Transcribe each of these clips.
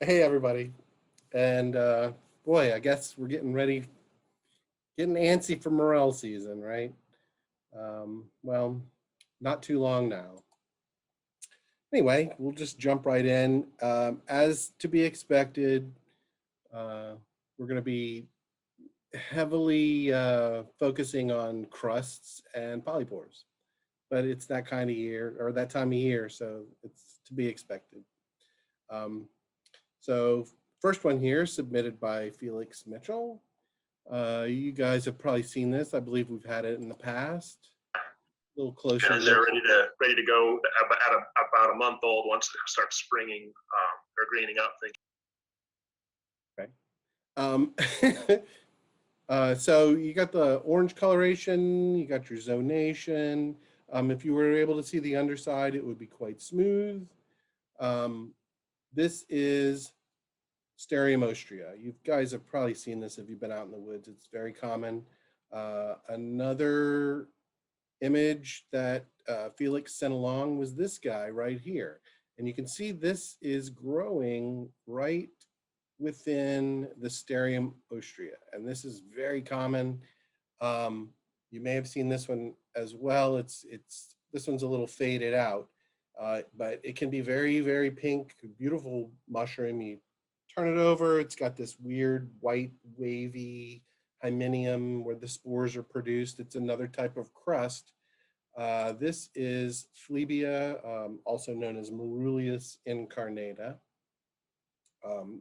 Hey, everybody. And boy, I guess we're getting ready, getting antsy for morel season, right? Well, not too long now. Anyway, we'll just jump right in. As to be expected, we're going to be heavily focusing on crusts and polypores, but it's that kind of year or that time of year, so it's to be expected. So first one here, submitted by Felix Mitchell. You guys have probably seen this. I believe we've had it in the past. A little closer. And they're ready to go at about a month old once they start springing or greening up. Okay. So you got the orange coloration, you got your zonation. If you were able to see the underside, it would be quite smooth. This is Sterium ostrea. You guys have probably seen this if you've been out in the woods. It's very common. Another image that Felix sent along was this guy right here. And you can see this is growing right within the Sterium ostrea. And this is very common. You may have seen this one as well. This one's a little faded out, but it can be very, very pink, beautiful mushroom. You turn it over, it's got this weird white wavy hymenium where the spores are produced. It's another type of crust. This is Phlebia, also known as Marulius incarnata.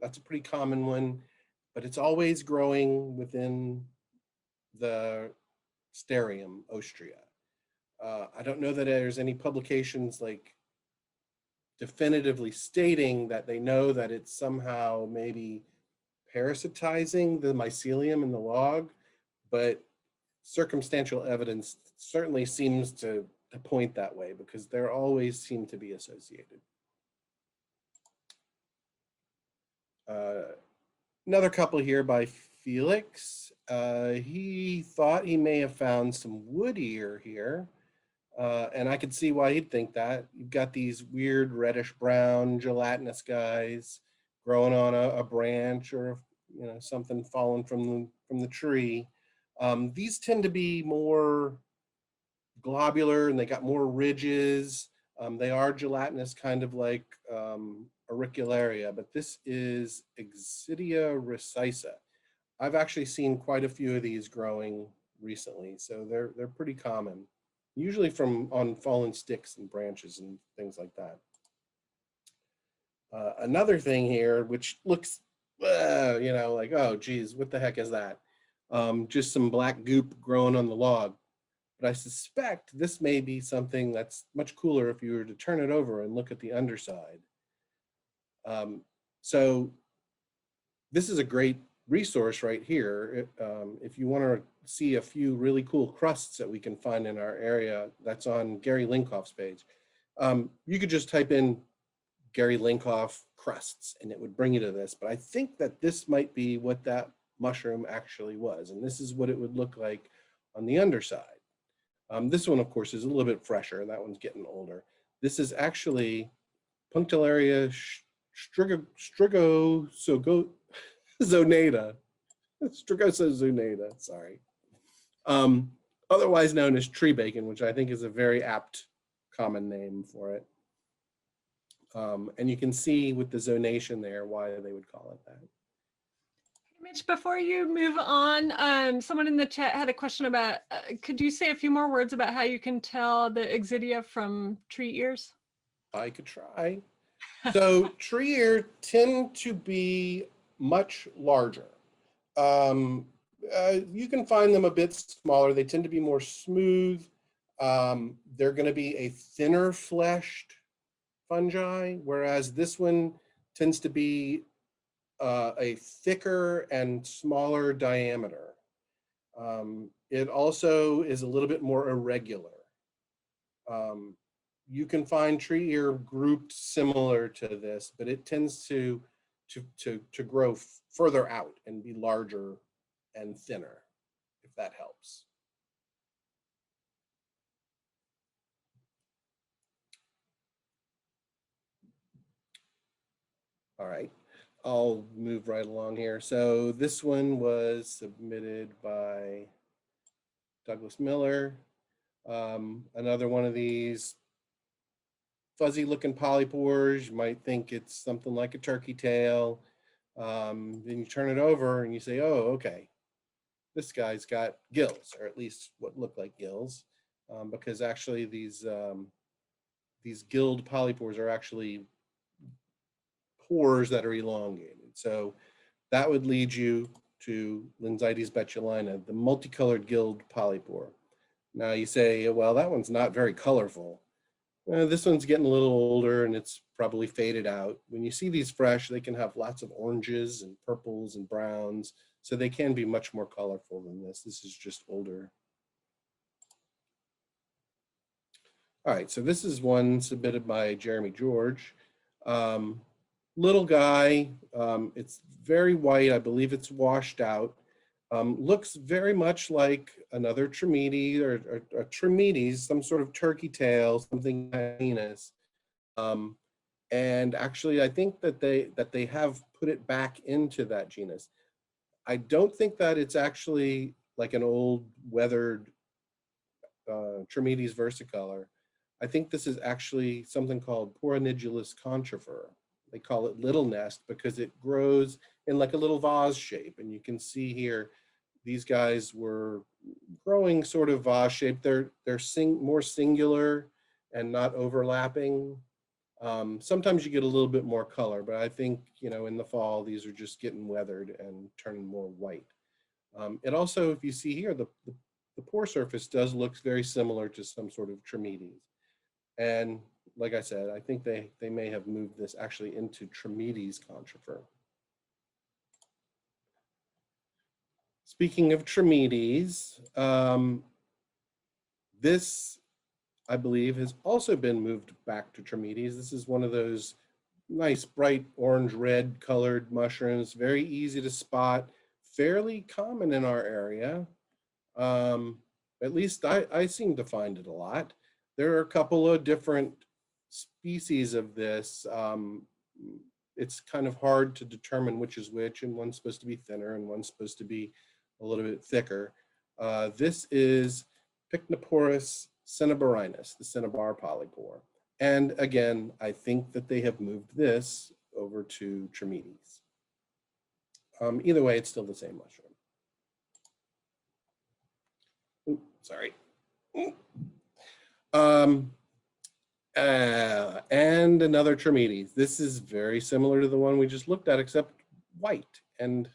That's a pretty common one, but it's always growing within the Sterium ostrea. I don't know that there's any publications like definitively stating that they know that it's somehow maybe parasitizing the mycelium in the log, but circumstantial evidence certainly seems to point that way because there always seem to be associated. Another couple here by Felix. He thought he may have found some wood ear here. And I could see why he'd think that. You've got these weird reddish brown gelatinous guys growing on a branch or something fallen from the tree. These tend to be more globular and they got more ridges. They are gelatinous, kind of like auricularia, but this is Exidia recisa. I've actually seen quite a few of these growing recently, so they're pretty common. Usually on fallen sticks and branches and things like that. Another thing here, which looks, like, oh, geez, what the heck is that? Just some black goop growing on the log. But I suspect this may be something that's much cooler if you were to turn it over and look at the underside. So this is a great resource right here. If you want to see a few really cool crusts that we can find in our area, that's on Gary Linkoff's page. You could just type in Gary Linkoff crusts and it would bring you to this, but I think that this might be what that mushroom actually was, and this is what it would look like on the underside. This one, of course, is a little bit fresher. That one's getting older. This is actually Punctularia strigosozonata. Strigosozonata, sorry. Otherwise known as tree bacon, which I think is a very apt common name for it. And you can see with the zonation there why they would call it that. Mitch, before you move on, someone in the chat had a question about, could you say a few more words about how you can tell the Exidia from tree ears? I could try. So tree ear tend to be much larger. You can find them a bit smaller. They tend to be more smooth. They're going to be a thinner fleshed fungi, whereas this one tends to be a thicker and smaller diameter. It also is a little bit more irregular. You can find tree ear grouped similar to this, but it tends to grow further out and be larger and thinner, if that helps. All right. I'll move right along here. So this one was submitted by Douglas Miller. Another one of these fuzzy looking polypores. You might think it's something like a turkey tail. Then you turn it over and you say, oh, okay, this guy's got gills, or at least what look like gills, because actually these gilled polypores are actually pores that are elongated. So that would lead you to Linzite bachelina, the multicolored gilled polypore. Now you say, well, that one's not very colorful. This one's getting a little older and it's probably faded out. When you see these fresh, they can have lots of oranges and purples and browns, so they can be much more colorful than this. This is just older. All right, so this is one submitted by Jeremy George. Little guy, it's very white. I believe it's washed out. Looks very much like another Tremete or Tremetes, some sort of turkey tail, something penis. And actually, I think that they have put it back into that genus. I don't think that it's actually like an old weathered Tremetes versicolor. I think this is actually something called pora nidulus controver. They call it little nest because it grows in like a little vase shape. And you can see here, these guys were growing sort of vase shaped. They're more singular and not overlapping. Sometimes you get a little bit more color, but I think, you know, in the fall, these are just getting weathered and turning more white. It also, if you see here, the pore surface does look very similar to some sort of Tremetes. And like I said, I think they may have moved this actually into Tremetes controver. Speaking of Tremetes, this, I believe, has also been moved back to Tremetes. This is one of those nice bright orange red colored mushrooms, very easy to spot, fairly common in our area. At least I seem to find it a lot. There are a couple of different species of this. It's kind of hard to determine which is which, and one's supposed to be thinner and one's supposed to be a little bit thicker. This is picnoporous cineborinus, the cinnabar polypore. And again, I think that they have moved this over to Tremetes. Either way, it's still the same mushroom. Ooh, sorry. And another Tremetes. This is very similar to the one we just looked at, except white. And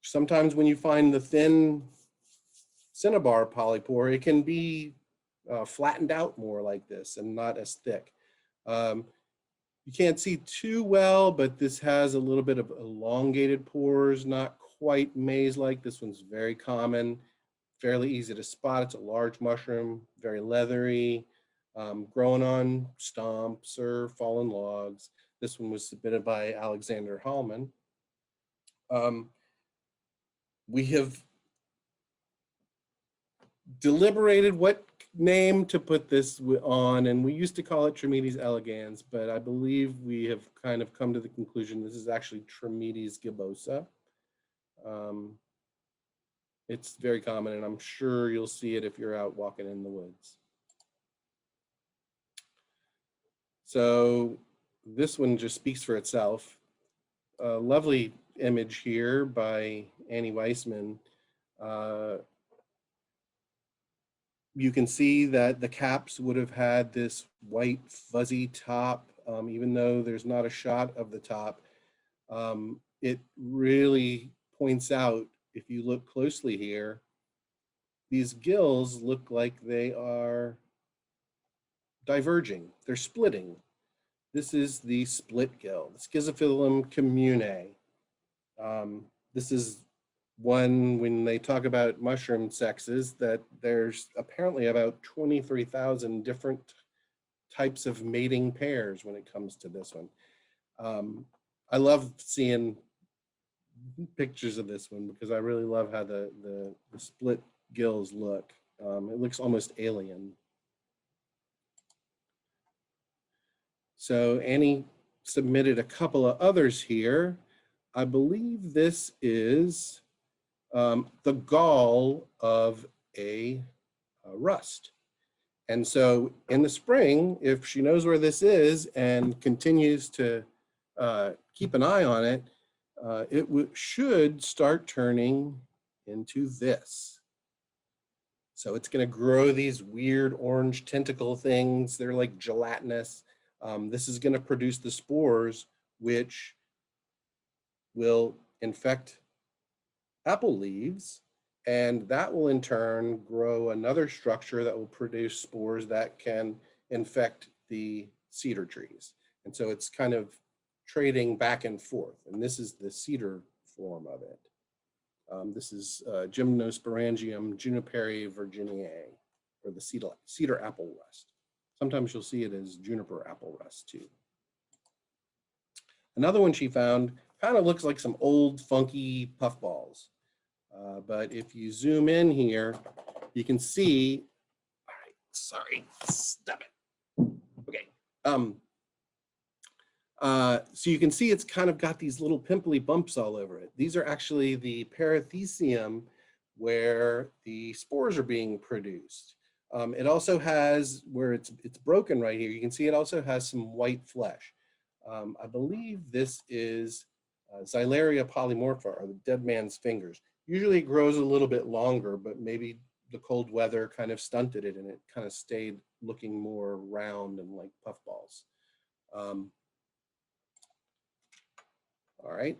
sometimes when you find the thin cinnabar polypore, it can be flattened out more like this and not as thick. You can't see too well, but this has a little bit of elongated pores, not quite maze-like. This one's very common, fairly easy to spot. It's a large mushroom, very leathery, growing on stumps or fallen logs. This one was submitted by Alexander Hallman. We have deliberated what name to put this on, and we used to call it Tremetes elegans, but I believe we have kind of come to the conclusion this is actually Tremetes gebossa. It's very common, and I'm sure you'll see it if you're out walking in the woods. So this one just speaks for itself. A lovely image here by Annie Weissman. You can see that the caps would have had this white fuzzy top, even though there's not a shot of the top. It really points out, if you look closely here, these gills look like they are diverging. They're splitting. This is the split gill, the schizophyllum commune. This is one, when they talk about mushroom sexes, that there's apparently about 23,000 different types of mating pairs when it comes to this one. I love seeing pictures of this one because I really love how the split gills look. It looks almost alien. So Annie submitted a couple of others here. I believe this is the gall of a rust. And so in the spring, if she knows where this is and continues to keep an eye on it, it should start turning into this. So it's going to grow these weird orange tentacle things. They're like gelatinous. This is going to produce the spores, which will infect apple leaves, and that will in turn grow another structure that will produce spores that can infect the cedar trees. And so it's kind of trading back and forth. And this is the cedar form of it. This is Gymnosporangium juniperi virginiae, or the cedar apple rust. Sometimes you'll see it as juniper apple rust too. Another one she found kind of looks like some old funky puffballs. But if you zoom in here, you can see, all right, sorry, stop it. Okay. So you can see it's kind of got these little pimply bumps all over it. These are actually the parathecium where the spores are being produced. It also has, where it's broken right here, you can see it also has some white flesh. I believe this is Xylaria polymorpha, or the dead man's fingers. Usually it grows a little bit longer, but maybe the cold weather kind of stunted it and it kind of stayed looking more round and like puffballs. All right,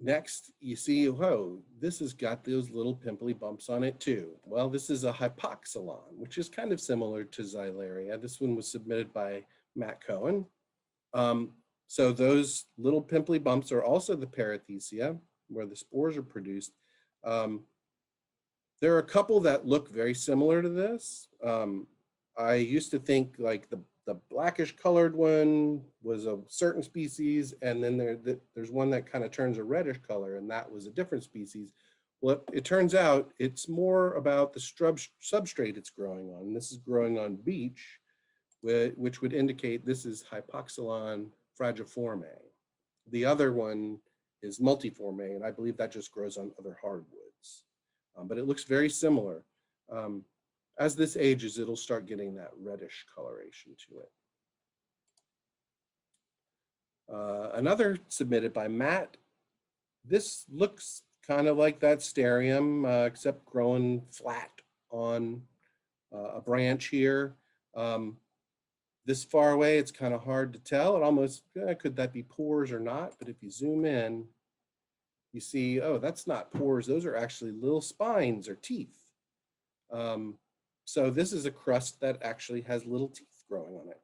next you see, whoa, this has got those little pimply bumps on it too. Well, this is a hypoxalon, which is kind of similar to Xylaria. This one was submitted by Matt Cohen. So those little pimply bumps are also the parathecia, where the spores are produced. There are a couple that look very similar to this. I used to think like the blackish colored one was a certain species, and then there's one that kind of turns a reddish color, and that was a different species. Well, it turns out it's more about the substrate it's growing on. This is growing on beech, which would indicate this is hypoxalon fragiform. The other one is multiform, and I believe that just grows on other hardwoods. But it looks very similar. As this ages, it'll start getting that reddish coloration to it. Another submitted by Matt. This looks kind of like that Starium, except growing flat on a branch here. This far away, it's kind of hard to tell. It almost, could that be pores or not? But if you zoom in, you see, oh, that's not pores. Those are actually little spines or teeth. So this is a crust that actually has little teeth growing on it.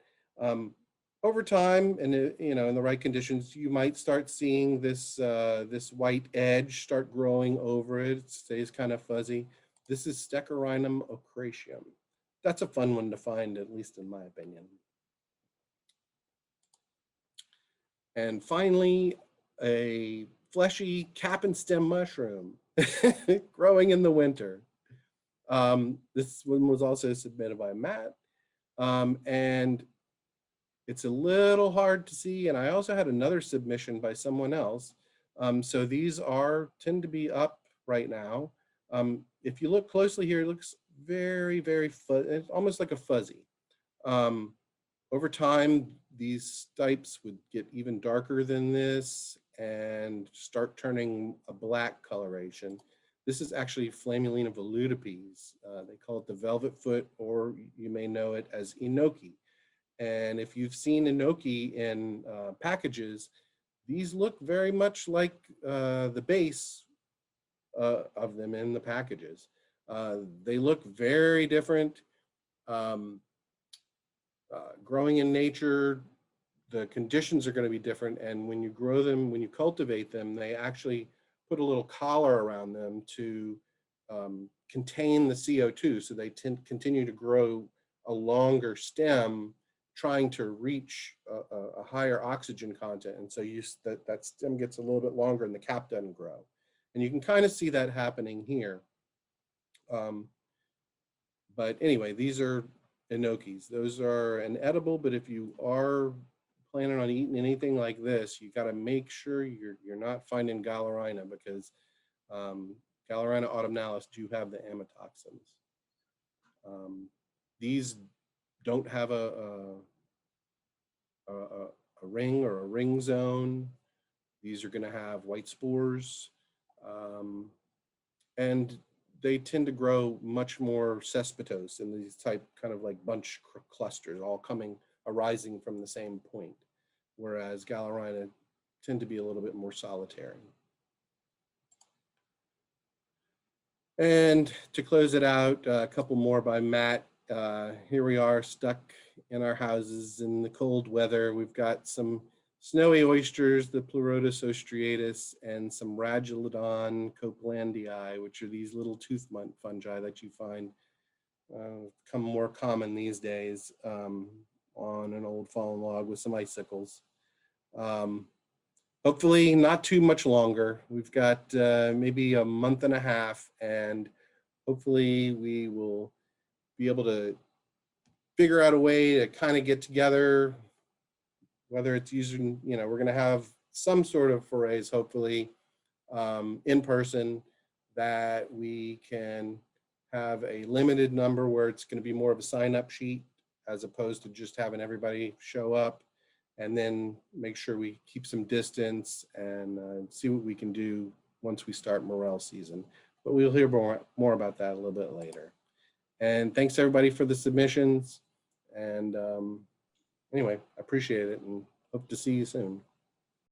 Over time, and in the right conditions, you might start seeing this this white edge start growing over it. It stays kind of fuzzy. This is stecharinum ocratium. That's a fun one to find, at least in my opinion. And finally, a fleshy cap and stem mushroom growing in the winter. This one was also submitted by Matt, and it's a little hard to see. And I also had another submission by someone else. So these tend to be up right now. If you look closely here, it looks very, very it's almost like a fuzzy. Over time, these stipes would get even darker than this and start turning a black coloration. This is actually Flammulina volutipes. They call it the velvet foot, or you may know it as enoki. And if you've seen enoki in packages, these look very much like the base of them in the packages. They look very different. Growing in nature, the conditions are going to be different, and when you grow them, when you cultivate them, they actually put a little collar around them to contain the CO2, so they continue to grow a longer stem, trying to reach a higher oxygen content, and so that stem gets a little bit longer and the cap doesn't grow. And you can kind of see that happening here. But anyway, these are enokis. Those are an edible, but if you are planning on eating anything like this, you got to make sure you're not finding Galerina, because Galerina autumnalis do have the amatoxins. These don't have a ring or a ring zone. These are going to have white spores, and they tend to grow much more cespitose in these type kind of like bunch clusters, all arising from the same point, whereas Galerina tend to be a little bit more solitary. And to close it out, a couple more by Matt. Here we are stuck in our houses in the cold weather. We've got some snowy oysters, the Pleurotus ostriatus, and some Ragilodon copelandii, which are these little tooth fungi that you find become more common these days on an old fallen log with some icicles. Hopefully not too much longer. We've got maybe a month and a half, and hopefully we will be able to figure out a way to kind of get together, whether it's using, we're going to have some sort of forays, hopefully in person, that we can have a limited number where it's going to be more of a sign-up sheet as opposed to just having everybody show up, and then make sure we keep some distance and see what we can do once we start morel season. But we'll hear more about that a little bit later. And thanks everybody for the submissions. And anyway, I appreciate it and hope to see you soon.